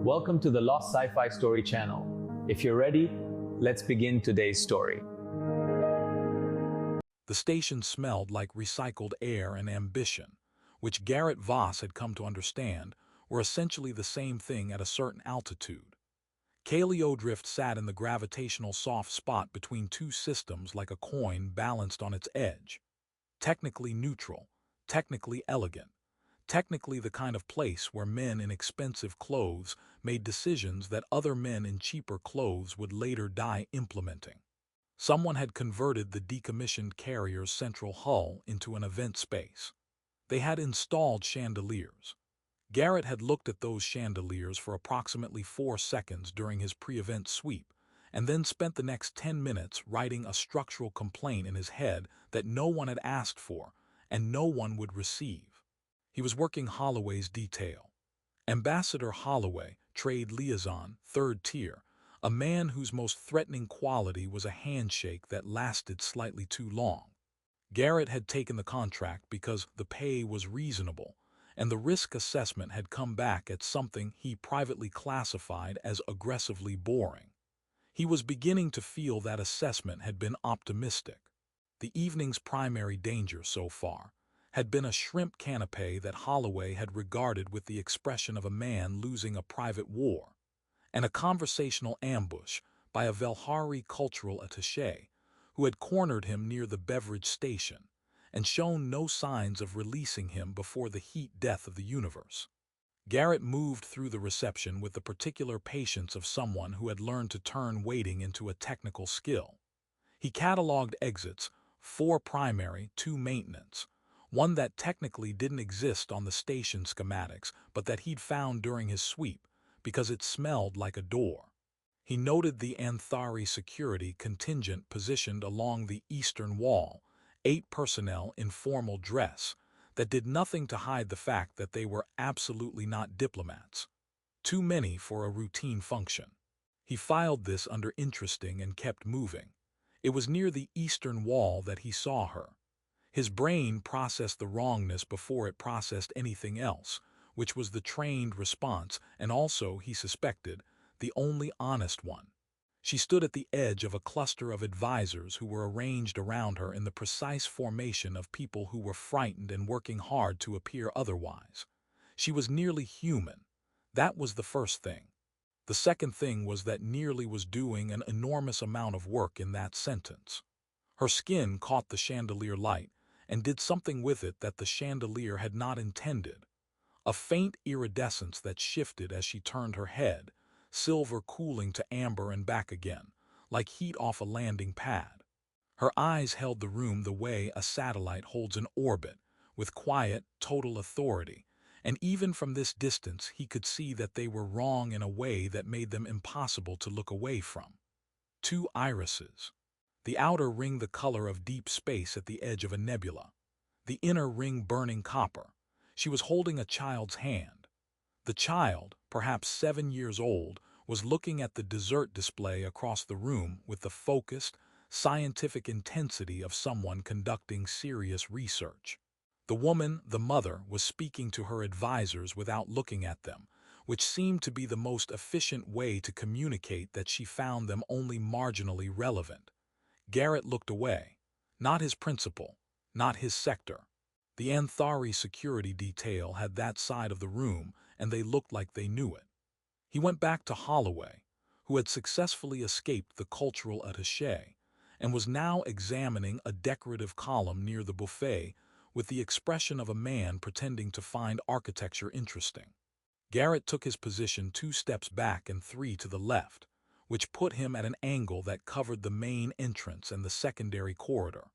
Welcome to the Lost Sci-Fi Story channel. If you're ready, let's begin today's story. The station smelled like recycled air and ambition, which Garrett Voss had come to understand were essentially the same thing at a certain altitude. Kaliodrift sat in the gravitational soft spot between two systems like a coin balanced on its edge. Technically neutral, technically elegant, technically the kind of place where men in expensive clothes made decisions that other men in cheaper clothes would later die implementing. Someone had converted the decommissioned carrier's central hull into an event space. They had installed chandeliers. Garrett had looked at those chandeliers for approximately 4 seconds during his pre-event sweep, and then spent the next 10 minutes writing a structural complaint in his head that no one had asked for and no one would receive. He was working Holloway's detail. Ambassador Holloway, trade liaison, 3rd tier, a man whose most threatening quality was a handshake that lasted slightly too long. Garrett had taken the contract because the pay was reasonable, and the risk assessment had come back at something he privately classified as aggressively boring. He was beginning to feel that assessment had been optimistic. The evening's primary danger so far had been a shrimp canapé that Holloway had regarded with the expression of a man losing a private war, and a conversational ambush by a Velhari cultural attaché who had cornered him near the beverage station and shown no signs of releasing him before the heat death of the universe. Garrett moved through the reception with the particular patience of someone who had learned to turn waiting into a technical skill. He cataloged exits, 4 primary, 2 maintenance, one that technically didn't exist on the station schematics but that he'd found during his sweep because it smelled like a door. He noted the Anthari security contingent positioned along the eastern wall, 8 personnel in formal dress, that did nothing to hide the fact that they were absolutely not diplomats. Too many for a routine function. He filed this under interesting and kept moving. It was near the eastern wall that he saw her. His brain processed the wrongness before it processed anything else, which was the trained response and also, he suspected, the only honest one. She stood at the edge of a cluster of advisors who were arranged around her in the precise formation of people who were frightened and working hard to appear otherwise. She was nearly human. That was the first thing. The second thing was that nearly was doing an enormous amount of work in that sentence. Her skin caught the chandelier light and did something with it that the chandelier had not intended. A faint iridescence that shifted as she turned her head, silver cooling to amber and back again, like heat off a landing pad. Her eyes held the room the way a satellite holds an orbit, with quiet, total authority, and even from this distance he could see that they were wrong in a way that made them impossible to look away from. 2 irises. The outer ring the color of deep space at the edge of a nebula. The inner ring burning copper. She was holding a child's hand. The child, perhaps 7 years old, was looking at the dessert display across the room with the focused, scientific intensity of someone conducting serious research. The woman, the mother, was speaking to her advisors without looking at them, which seemed to be the most efficient way to communicate that she found them only marginally relevant. Garrett looked away. Not his principal, not his sector. The Anthari security detail had that side of the room, and they looked like they knew it. He went back to Holloway, who had successfully escaped the cultural attaché, and was now examining a decorative column near the buffet with the expression of a man pretending to find architecture interesting. Garrett took his position 2 steps back and 3 to the left, which put him at an angle that covered the main entrance and the secondary corridor,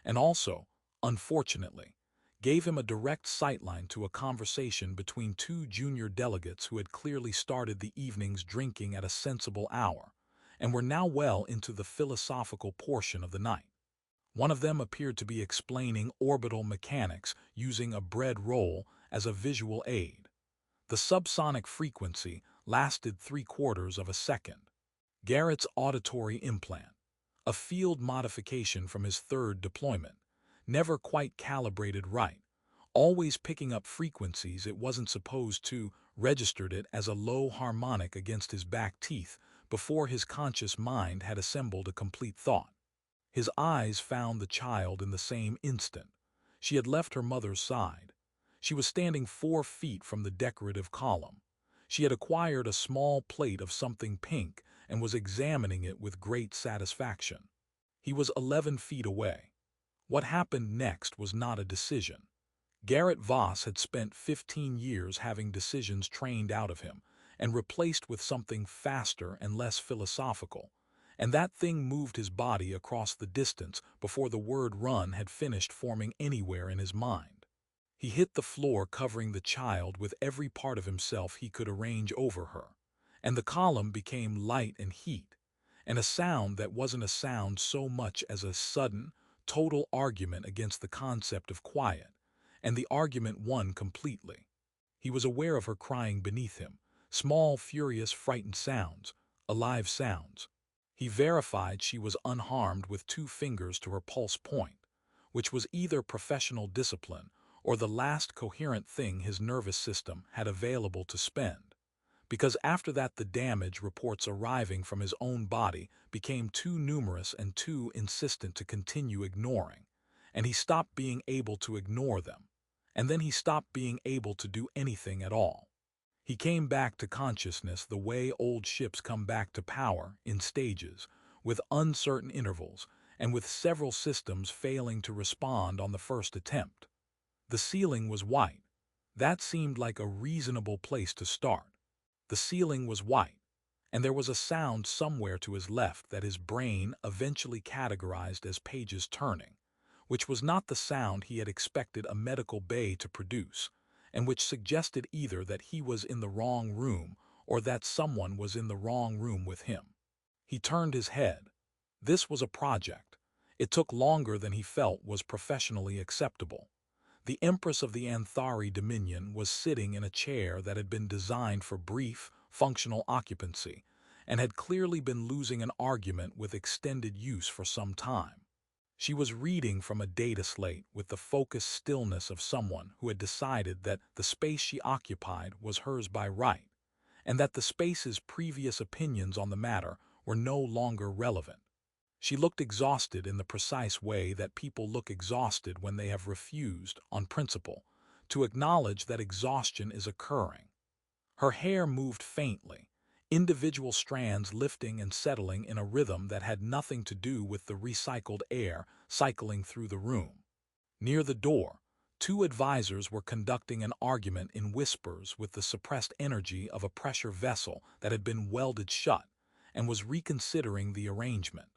and also, unfortunately, gave him a direct sightline to a conversation between 2 junior delegates who had clearly started the evening's drinking at a sensible hour, and were now well into the philosophical portion of the night. One of them appeared to be explaining orbital mechanics using a bread roll as a visual aid. The subsonic frequency lasted 3/4 of a second. Garrett's auditory implant, a field modification from his 3rd deployment, never quite calibrated right, always picking up frequencies it wasn't supposed to, registered it as a low harmonic against his back teeth before his conscious mind had assembled a complete thought. His eyes found the child in the same instant. She had left her mother's side. She was standing 4 feet from the decorative column. She had acquired a small plate of something pink and was examining it with great satisfaction. He was 11 feet away. What happened next was not a decision. Garrett Voss had spent 15 years having decisions trained out of him and replaced with something faster and less philosophical, and that thing moved his body across the distance before the word run had finished forming anywhere in his mind. He hit the floor, covering the child with every part of himself he could arrange over her, and the column became light and heat, and a sound that wasn't a sound so much as a sudden, total argument against the concept of quiet, and the argument won completely. He was aware of her crying beneath him, small, furious, frightened sounds, alive sounds. He verified she was unharmed with 2 fingers to her pulse point, which was either professional discipline or the last coherent thing his nervous system had available to spend, because after that the damage reports arriving from his own body became too numerous and too insistent to continue ignoring, and he stopped being able to ignore them, and then he stopped being able to do anything at all. He came back to consciousness the way old ships come back to power, in stages, with uncertain intervals, and with several systems failing to respond on the first attempt. The ceiling was white. That seemed like a reasonable place to start. The ceiling was white, and there was a sound somewhere to his left that his brain eventually categorized as pages turning, which was not the sound he had expected a medical bay to produce, and which suggested either that he was in the wrong room or that someone was in the wrong room with him. He turned his head. This was a project. It took longer than he felt was professionally acceptable. The Empress of the Anthari Dominion was sitting in a chair that had been designed for brief, functional occupancy, and had clearly been losing an argument with extended use for some time. She was reading from a data slate with the focused stillness of someone who had decided that the space she occupied was hers by right, and that the space's previous opinions on the matter were no longer relevant. She looked exhausted in the precise way that people look exhausted when they have refused, on principle, to acknowledge that exhaustion is occurring. Her hair moved faintly, individual strands lifting and settling in a rhythm that had nothing to do with the recycled air cycling through the room. Near the door, 2 advisors were conducting an argument in whispers with the suppressed energy of a pressure vessel that had been welded shut and was reconsidering the arrangement.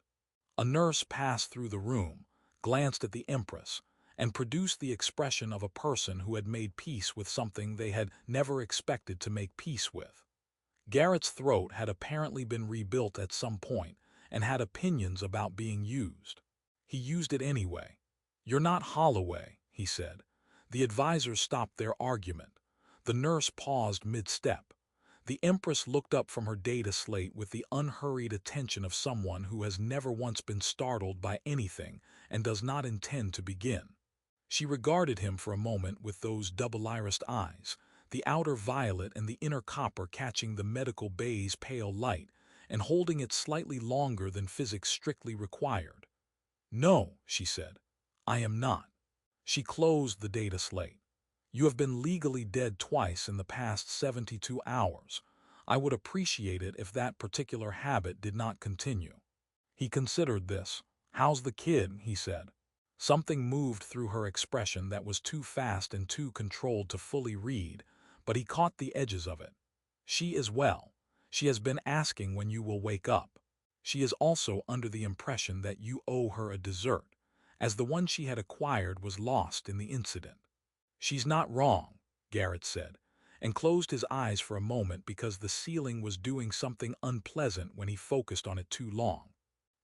A nurse passed through the room, glanced at the Empress, and produced the expression of a person who had made peace with something they had never expected to make peace with. Garrett's throat had apparently been rebuilt at some point and had opinions about being used. He used it anyway. "You're not Holloway," he said. The advisors stopped their argument. The nurse paused mid-step. The Empress looked up from her data slate with the unhurried attention of someone who has never once been startled by anything and does not intend to begin. She regarded him for a moment with those double-irised eyes, the outer violet and the inner copper catching the medical bay's pale light and holding it slightly longer than physics strictly required. "No," she said, "I am not." She closed the data slate. "You have been legally dead twice in the past 72 hours. I would appreciate it if that particular habit did not continue." He considered this. "How's the kid?" he said. Something moved through her expression that was too fast and too controlled to fully read, but he caught the edges of it. "She is well. She has been asking when you will wake up. She is also under the impression that you owe her a dessert, as the one she had acquired was lost in the incident." "She's not wrong," Garrett said, and closed his eyes for a moment because the ceiling was doing something unpleasant when he focused on it too long.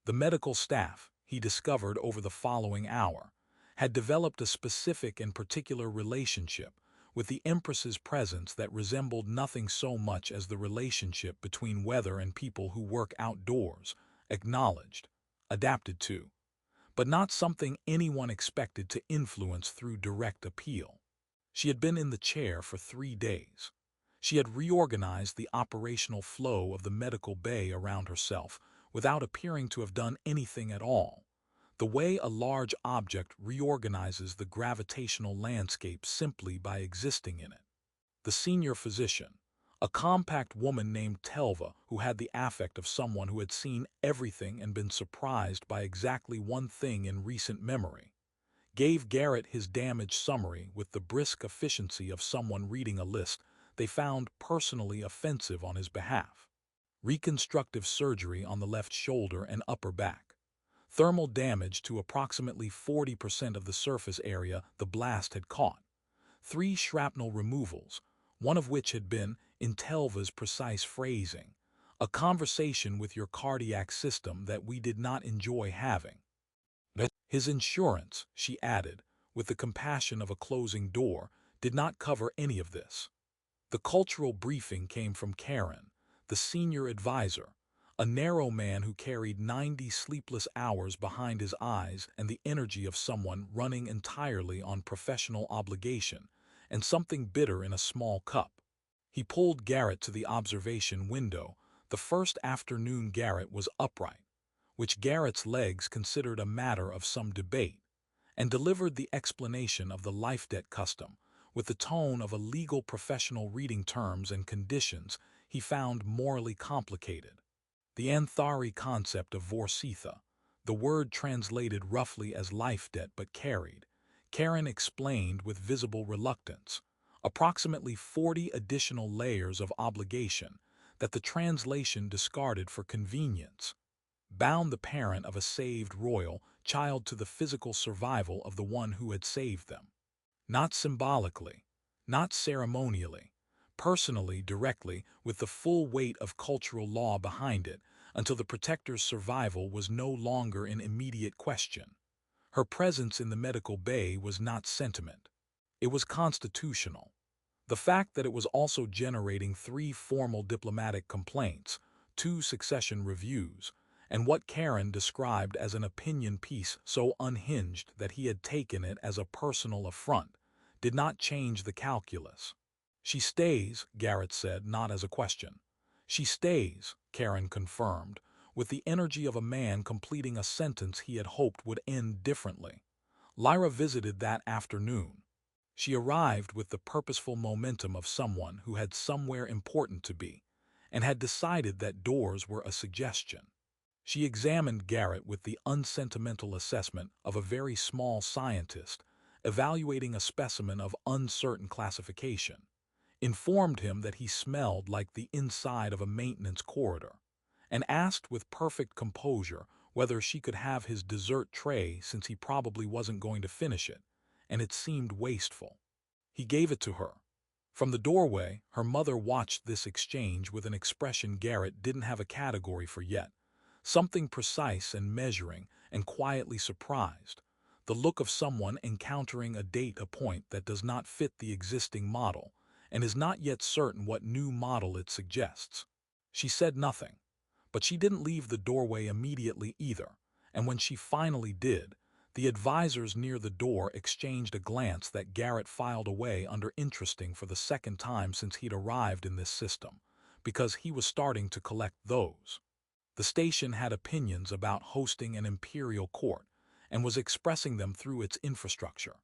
The medical staff, he discovered over the following hour, had developed a specific and particular relationship with the Empress's presence that resembled nothing so much as the relationship between weather and people who work outdoors, acknowledged, adapted to, but not something anyone expected to influence through direct appeal. She had been in the chair for 3 days. She had reorganized the operational flow of the medical bay around herself without appearing to have done anything at all, the way a large object reorganizes the gravitational landscape simply by existing in it. The senior physician, a compact woman named Telva who had the affect of someone who had seen everything and been surprised by exactly one thing in recent memory, gave Garrett his damage summary with the brisk efficiency of someone reading a list they found personally offensive on his behalf. Reconstructive surgery on the left shoulder and upper back. Thermal damage to approximately 40% of the surface area the blast had caught. 3 shrapnel removals, one of which had been, in Telva's precise phrasing, a conversation with your cardiac system that we did not enjoy having. His insurance, she added, with the compassion of a closing door, did not cover any of this. The cultural briefing came from Karen, the senior advisor, a narrow man who carried 90 sleepless hours behind his eyes and the energy of someone running entirely on professional obligation and something bitter in a small cup. He pulled Garrett to the observation window. The first afternoon Garrett was upright, which Garrett's legs considered a matter of some debate, and delivered the explanation of the life debt custom with the tone of a legal professional reading terms and conditions he found morally complicated. The Anthari concept of Vorsitha, the word translated roughly as life debt but carried, Karen explained with visible reluctance, approximately 40 additional layers of obligation that the translation discarded for convenience, bound the parent of a saved royal child to the physical survival of the one who had saved them. Not symbolically, not ceremonially, personally, directly, with the full weight of cultural law behind it, until the protector's survival was no longer in immediate question. Her presence in the medical bay was not sentiment. It was constitutional. The fact that it was also generating 3 formal diplomatic complaints, 2 succession reviews, and what Karen described as an opinion piece so unhinged that he had taken it as a personal affront, did not change the calculus. She stays, Garrett said, not as a question. She stays, Karen confirmed, with the energy of a man completing a sentence he had hoped would end differently. Lyra visited that afternoon. She arrived with the purposeful momentum of someone who had somewhere important to be, and had decided that doors were a suggestion. She examined Garrett with the unsentimental assessment of a very small scientist, evaluating a specimen of uncertain classification, informed him that he smelled like the inside of a maintenance corridor, and asked with perfect composure whether she could have his dessert tray since he probably wasn't going to finish it, and it seemed wasteful. He gave it to her. From the doorway, her mother watched this exchange with an expression Garrett didn't have a category for yet, something precise and measuring and quietly surprised, the look of someone encountering a data point that does not fit the existing model and is not yet certain what new model it suggests. She said nothing, but she didn't leave the doorway immediately either, and when she finally did, the advisors near the door exchanged a glance that Garrett filed away under interesting for the second time since he'd arrived in this system, because he was starting to collect those. The station had opinions about hosting an imperial court and was expressing them through its infrastructure.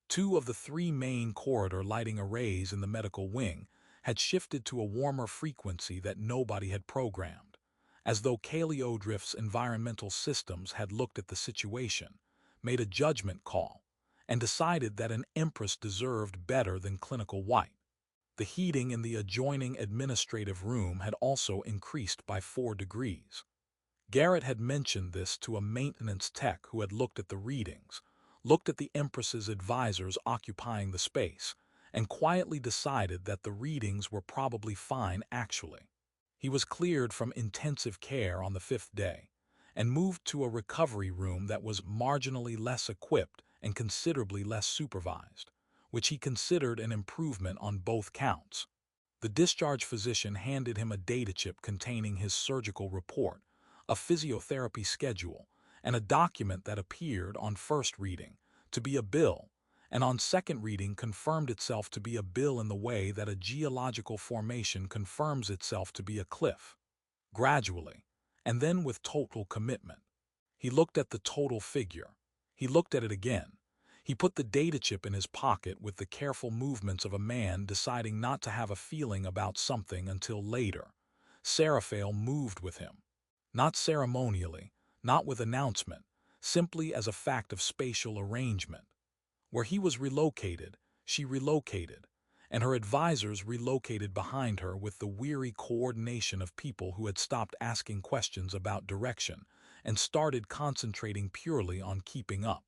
2 of the 3 main corridor lighting arrays in the medical wing had shifted to a warmer frequency that nobody had programmed, as though Kaliodrift's environmental systems had looked at the situation, made a judgment call, and decided that an empress deserved better than clinical white. The heating in the adjoining administrative room had also increased by 4 degrees. Garrett had mentioned this to a maintenance tech who had looked at the readings, looked at the Empress's advisors occupying the space, and quietly decided that the readings were probably fine actually. He was cleared from intensive care on the 5th day, and moved to a recovery room that was marginally less equipped and considerably less supervised, which he considered an improvement on both counts. The discharge physician handed him a data chip containing his surgical report, a physiotherapy schedule, and a document that appeared on first reading to be a bill, and on second reading confirmed itself to be a bill in the way that a geological formation confirms itself to be a cliff, gradually, and then with total commitment. He looked at the total figure. He looked at it again. He put the data chip in his pocket with the careful movements of a man deciding not to have a feeling about something until later. Seraphael moved with him. Not ceremonially, not with announcement, simply as a fact of spatial arrangement. Where he was relocated, she relocated, and her advisors relocated behind her with the weary coordination of people who had stopped asking questions about direction and started concentrating purely on keeping up.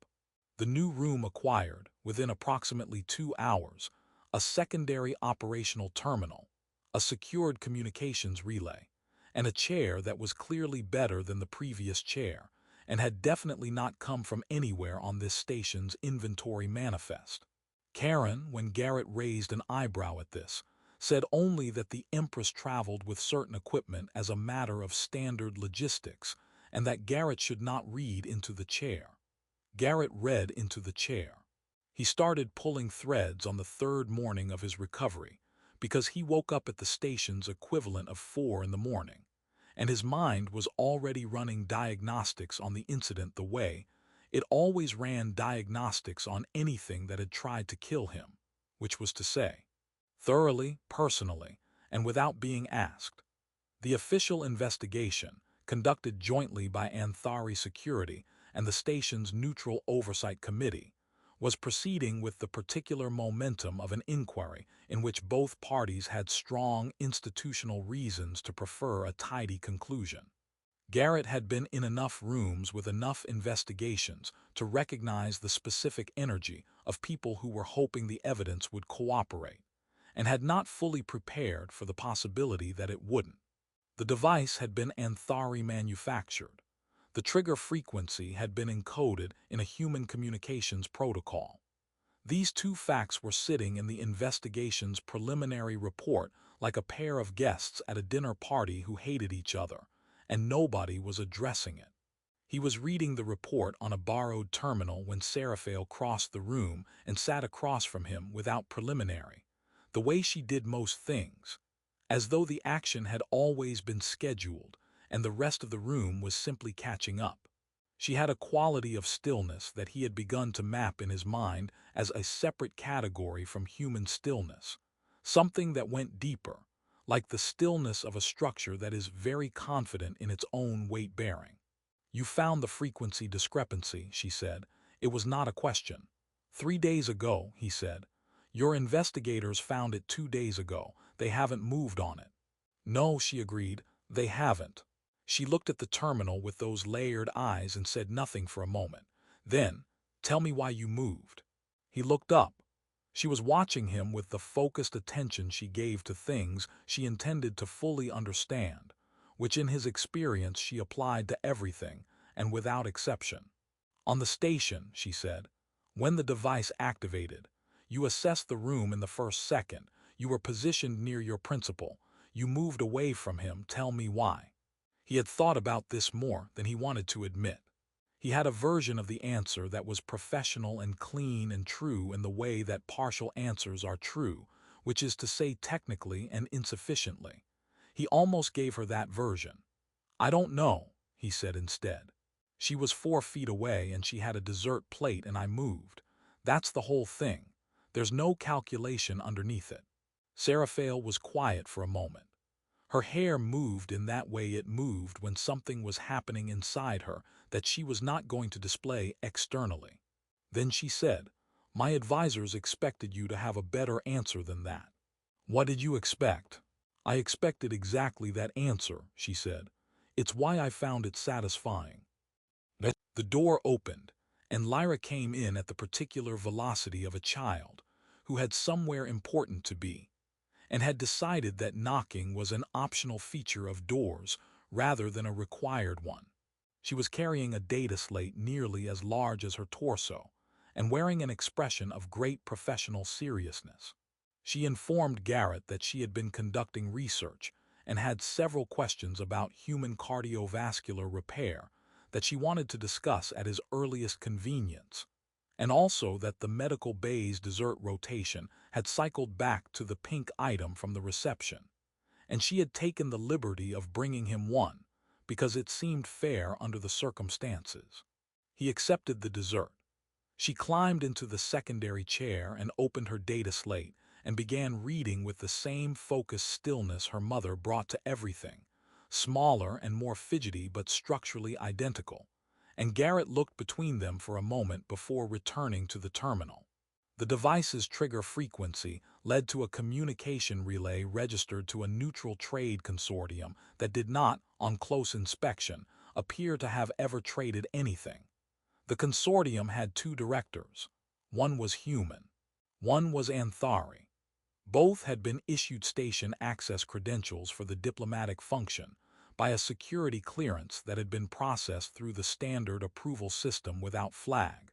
The new room acquired, within approximately 2 hours, a secondary operational terminal, a secured communications relay, and a chair that was clearly better than the previous chair, and had definitely not come from anywhere on this station's inventory manifest. Karen, when Garrett raised an eyebrow at this, said only that the Empress traveled with certain equipment as a matter of standard logistics, and that Garrett should not read into the chair. Garrett read into the chair. He started pulling threads on the third morning of his recovery, because he woke up at the station's equivalent of 4 in the morning, and his mind was already running diagnostics on the incident the way it always ran diagnostics on anything that had tried to kill him, which was to say, thoroughly, personally, and without being asked. The official investigation, conducted jointly by Anthari Security and the station's Neutral Oversight Committee, was proceeding with the particular momentum of an inquiry in which both parties had strong institutional reasons to prefer a tidy conclusion. Garrett had been in enough rooms with enough investigations to recognize the specific energy of people who were hoping the evidence would cooperate, and had not fully prepared for the possibility that it wouldn't. The device had been Anthari manufactured. The trigger frequency had been encoded in a human communications protocol. These two facts were sitting in the investigation's preliminary report like a pair of guests at a dinner party who hated each other, and nobody was addressing it. He was reading the report on a borrowed terminal when Seraphael crossed the room and sat across from him without preliminary, the way she did most things, as though the action had always been scheduled and the rest of the room was simply catching up. She had a quality of stillness that he had begun to map in his mind as a separate category from human stillness, something that went deeper, like the stillness of a structure that is very confident in its own weight-bearing. "You found the frequency discrepancy," she said. "It was not a question." 3 days ago, he said. "Your investigators found it 2 days ago. They haven't moved on it." "No," she agreed, "they haven't." She looked at the terminal with those layered eyes and said nothing for a moment. Then, "Tell me why you moved." He looked up. She was watching him with the focused attention she gave to things she intended to fully understand, which in his experience she applied to everything, and without exception. "On the station," she said, "when the device activated, you assessed the room in the first second. You were positioned near your principal. You moved away from him. Tell me why." He had thought about this more than he wanted to admit. He had a version of the answer that was professional and clean and true in the way that partial answers are true, which is to say technically and insufficiently. He almost gave her that version. "I don't know," he said instead. "She was 4 feet away and she had a dessert plate and I moved. That's the whole thing. There's no calculation underneath it." Seraphael was quiet for a moment. Her hair moved in that way it moved when something was happening inside her that she was not going to display externally. Then she said, "My advisors expected you to have a better answer than that." "What did you expect?" "I expected exactly that answer," she said. "It's why I found it satisfying." The door opened, and Lyra came in at the particular velocity of a child who had somewhere important to be, and had decided that knocking was an optional feature of doors rather than a required one. She was carrying a data slate nearly as large as her torso, and wearing an expression of great professional seriousness. She informed Garrett that she had been conducting research and had several questions about human cardiovascular repair that she wanted to discuss at his earliest convenience. and also that the medical bay's dessert rotation had cycled back to the pink item from the reception, and she had taken the liberty of bringing him one, because it seemed fair under the circumstances. He accepted the dessert. She climbed into the secondary chair and opened her data slate and began reading with the same focused stillness her mother brought to everything, smaller and more fidgety but structurally identical, and Garrett looked between them for a moment before returning to the terminal. The device's trigger frequency led to a communication relay registered to a neutral trade consortium that did not, on close inspection, appear to have ever traded anything. The consortium had two directors. One was human. One was Anthari. Both had been issued station access credentials for the diplomatic function by a security clearance that had been processed through the standard approval system without flag,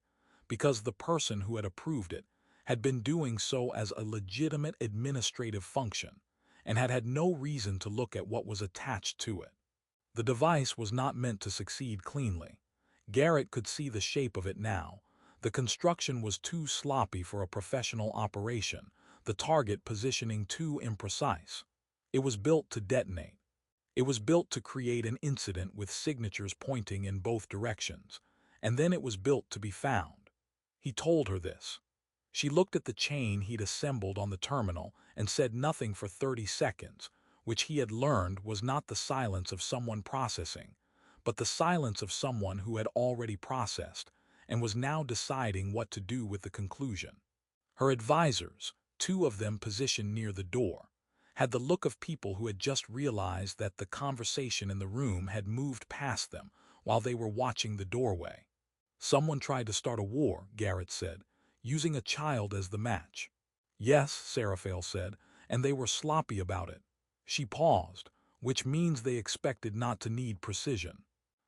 because the person who had approved it had been doing so as a legitimate administrative function and had had no reason to look at what was attached to it. The device was not meant to succeed cleanly. Garrett could see the shape of it now. The construction was too sloppy for a professional operation, the target positioning too imprecise. It was built to detonate. It was built to create an incident with signatures pointing in both directions, and then it was built to be found. He told her this. She looked at the chain he'd assembled on the terminal and said nothing for 30 seconds, which he had learned was not the silence of someone processing, but the silence of someone who had already processed and was now deciding what to do with the conclusion. Her advisors, two of them positioned near the door, had the look of people who had just realized that the conversation in the room had moved past them while they were watching the doorway. Someone tried to start a war, Garrett said, using a child as the match. Yes, Seraphale said, and they were sloppy about it. She paused, which means they expected not to need precision.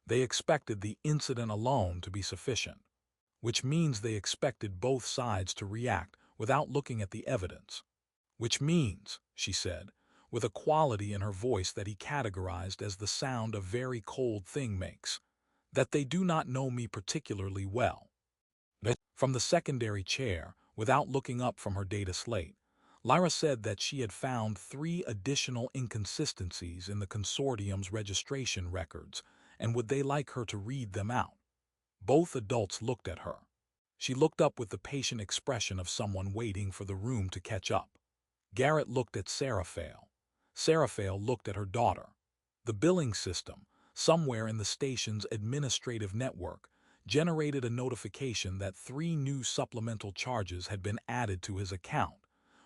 They expected the incident alone to be sufficient, which means they expected both sides to react without looking at the evidence. Which means, she said, with a quality in her voice that he categorized as the sound a very cold thing makes, that they do not know me particularly well. From the secondary chair, without looking up from her data slate, Lyra said that she had found 3 additional inconsistencies in the consortium's registration records, and would they like her to read them out? Both adults looked at her. She looked up with the patient expression of someone waiting for the room to catch up. Garrett looked at Seraphale. Seraphale looked at her daughter. The billing system, somewhere in the station's administrative network, generated a notification that 3 new supplemental charges had been added to his account,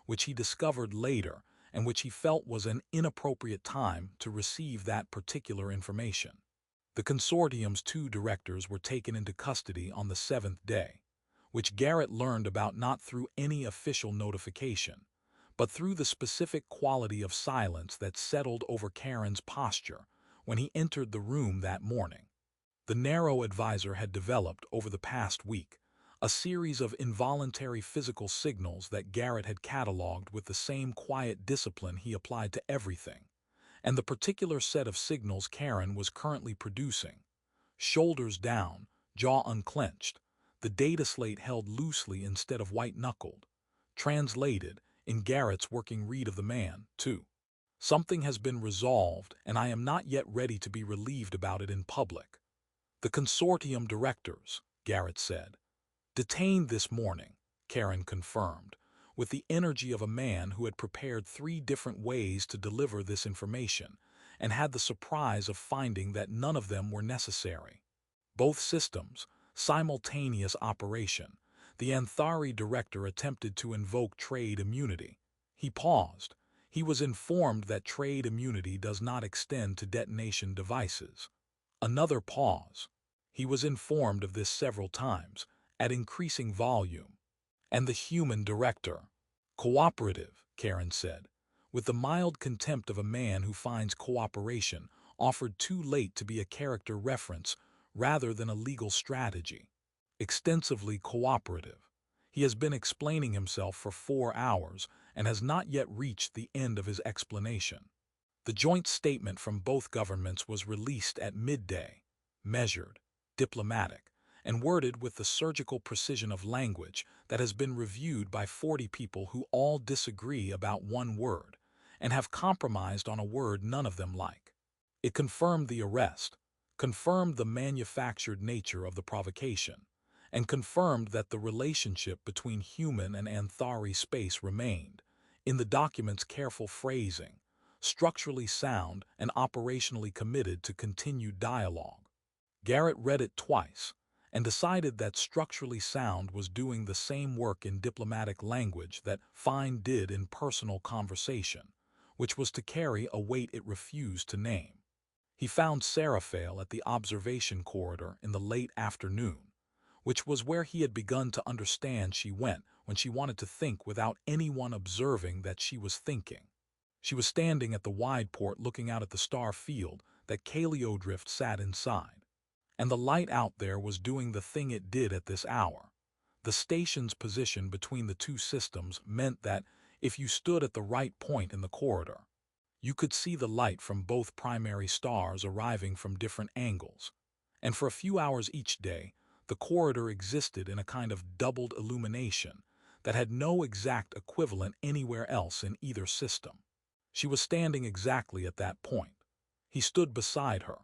which he discovered later and which he felt was an inappropriate time to receive that particular information. The consortium's 2 directors were taken into custody on the 7th day, which Garrett learned about not through any official notification, but through the specific quality of silence that settled over Karen's posture when he entered the room that morning. The narrow advisor had developed over the past week a series of involuntary physical signals that Garrett had cataloged with the same quiet discipline he applied to everything, and the particular set of signals Karen was currently producing. Shoulders down, jaw unclenched, the data slate held loosely instead of white-knuckled. Translated, in Garrett's working read of the man, too. Something has been resolved, and I am not yet ready to be relieved about it in public. The consortium directors, Garrett said. Detained this morning, Karen confirmed, with the energy of a man who had prepared 3 different ways to deliver this information and had the surprise of finding that none of them were necessary. Both systems, simultaneous operation. The Anthari director attempted to invoke trade immunity. He paused. He was informed that trade immunity does not extend to detonation devices. Another pause. He was informed of this several times, at increasing volume. And the human director. Cooperative, Karen said, with the mild contempt of a man who finds cooperation offered too late to be a character reference rather than a legal strategy. Extensively cooperative. He has been explaining himself for 4 hours and has not yet reached the end of his explanation. The joint statement from both governments was released at midday, measured, diplomatic, and worded with the surgical precision of language that has been reviewed by 40 people who all disagree about one word and have compromised on a word none of them like. It confirmed the arrest, confirmed the manufactured nature of the provocation, and confirmed that the relationship between human and Anthari space remained, in the document's careful phrasing, structurally sound and operationally committed to continued dialogue. Garrett read it twice and decided that structurally sound was doing the same work in diplomatic language that fine did in personal conversation, which was to carry a weight it refused to name. He found Seraphale at the observation corridor in the late afternoon, which was where he had begun to understand she went when she wanted to think without anyone observing that she was thinking. She was standing at the wide port looking out at the star field that Kaliodrift sat inside. And the light out there was doing the thing it did at this hour. The station's position between the two systems meant that if you stood at the right point in the corridor, you could see the light from both primary stars arriving from different angles. And for a few hours each day, the corridor existed in a kind of doubled illumination that had no exact equivalent anywhere else in either system. She was standing exactly at that point. He stood beside her.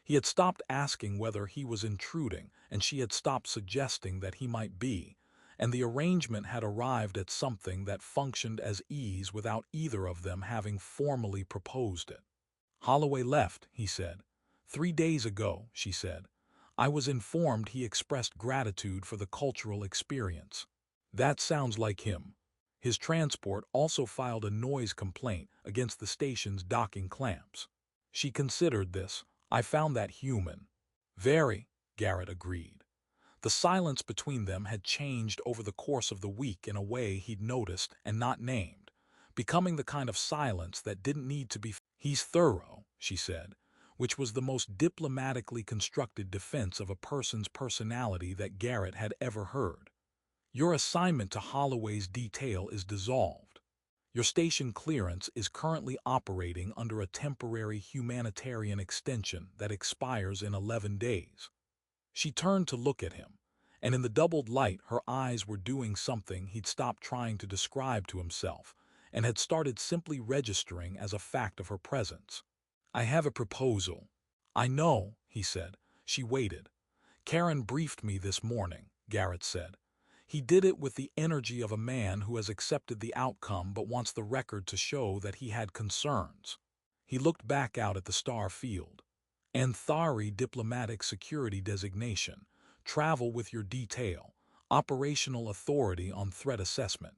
He had stopped asking whether he was intruding, and she had stopped suggesting that he might be, and the arrangement had arrived at something that functioned as ease without either of them having formally proposed it. "Holloway left," he said. "3 days ago," she said. "I was informed he expressed gratitude for the cultural experience." "That sounds like him." His transport also filed a noise complaint against the station's docking clamps. She considered this. "I found that human." "Very," Garrett agreed. The silence between them had changed over the course of the week in a way he'd noticed and not named, becoming the kind of silence that didn't need to be. "He's thorough," she said, which was the most diplomatically constructed defense of a person's personality that Garrett had ever heard. "Your assignment to Holloway's detail is dissolved. Your station clearance is currently operating under a temporary humanitarian extension that expires in 11 days. She turned to look at him, and in the doubled light her eyes were doing something he'd stopped trying to describe to himself and had started simply registering as a fact of her presence. "I have a proposal." "I know," he said. She waited. "Karen briefed me this morning," Garrett said. He did it with the energy of a man who has accepted the outcome but wants the record to show that he had concerns. He looked back out at the star field. "Anthari diplomatic security designation, travel with your detail, operational authority on threat assessment."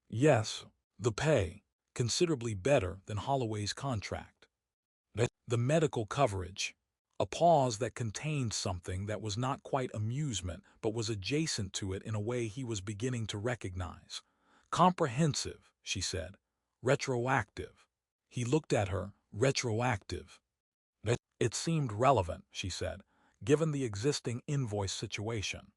"Yes, the pay, considerably better than Holloway's contract." "The medical coverage." A pause that contained something that was not quite amusement but was adjacent to it in a way he was beginning to recognize. "Comprehensive," she said. "Retroactive." He looked at her. "Retroactive." "It seemed relevant," she said, "given the existing invoice situation."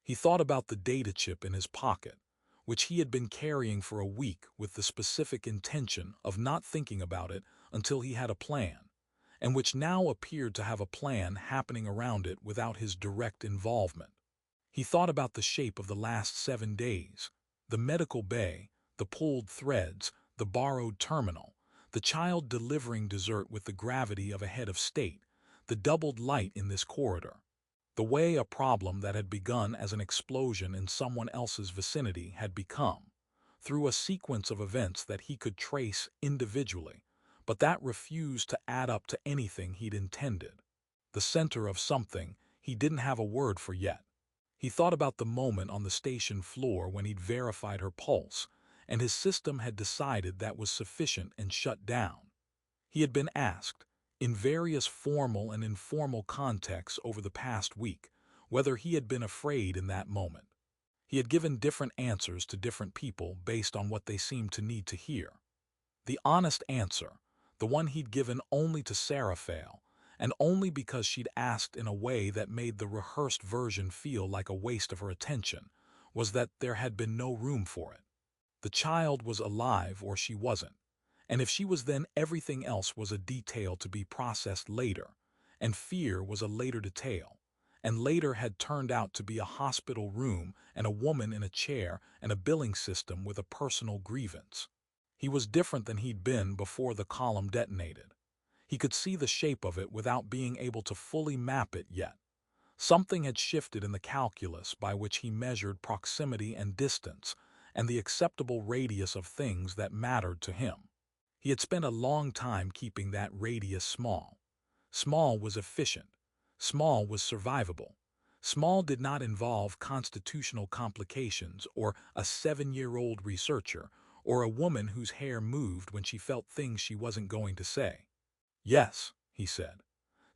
He thought about the data chip in his pocket, which he had been carrying for a week with the specific intention of not thinking about it until he had a plan, and which now appeared to have a plan happening around it without his direct involvement. He thought about the shape of the last 7 days, the medical bay, the pulled threads, the borrowed terminal, the child delivering dessert with the gravity of a head of state, the doubled light in this corridor, the way a problem that had begun as an explosion in someone else's vicinity had become, through a sequence of events that he could trace individually, but that refused to add up to anything he'd intended. The center of something he didn't have a word for yet. He thought about the moment on the station floor when he'd verified her pulse, and his system had decided that was sufficient and shut down. He had been asked, in various formal and informal contexts over the past week, whether he had been afraid in that moment. He had given different answers to different people based on what they seemed to need to hear. The honest answer, the one he'd given only to Seraphale, and only because she'd asked in a way that made the rehearsed version feel like a waste of her attention, was that there had been no room for it. The child was alive or she wasn't, and if she was, then everything else was a detail to be processed later, and fear was a later detail, and later had turned out to be a hospital room and a woman in a chair and a billing system with a personal grievance. He was different than he'd been before the column detonated. He could see the shape of it without being able to fully map it yet. Something had shifted in the calculus by which he measured proximity and distance and the acceptable radius of things that mattered to him. He had spent a long time keeping that radius small. Small was efficient. Small was survivable. Small did not involve constitutional complications or a 7-year-old researcher or a woman whose hair moved when she felt things she wasn't going to say. Yes, he said.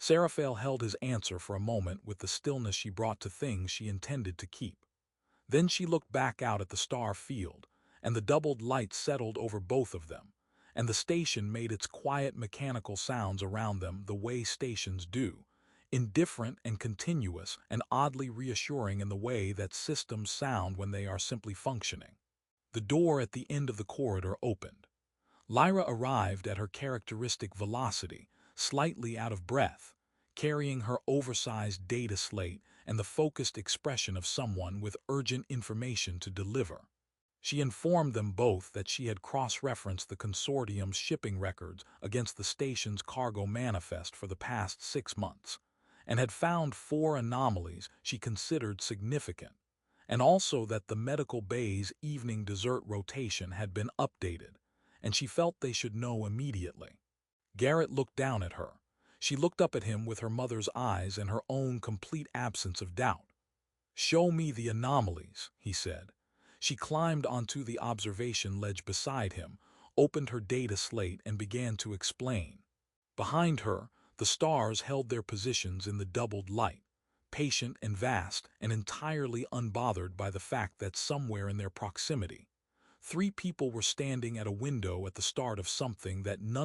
Seraphel held his answer for a moment with the stillness she brought to things she intended to keep. Then she looked back out at the star field, and the doubled light settled over both of them, and the station made its quiet mechanical sounds around them the way stations do, indifferent and continuous and oddly reassuring in the way that systems sound when they are simply functioning. The door at the end of the corridor opened. Lyra arrived at her characteristic velocity, slightly out of breath, carrying her oversized data slate and the focused expression of someone with urgent information to deliver. She informed them both that she had cross-referenced the consortium's shipping records against the station's cargo manifest for the past 6 months, and had found 4 anomalies she considered significant, and also that the medical bay's evening dessert rotation had been updated, and she felt they should know immediately. Garrett looked down at her. She looked up at him with her mother's eyes and her own complete absence of doubt. "Show me the anomalies," he said. She climbed onto the observation ledge beside him, opened her data slate and began to explain. Behind her, the stars held their positions in the doubled light, patient and vast and entirely unbothered by the fact that somewhere in their proximity, 3 people were standing at a window at the start of something that none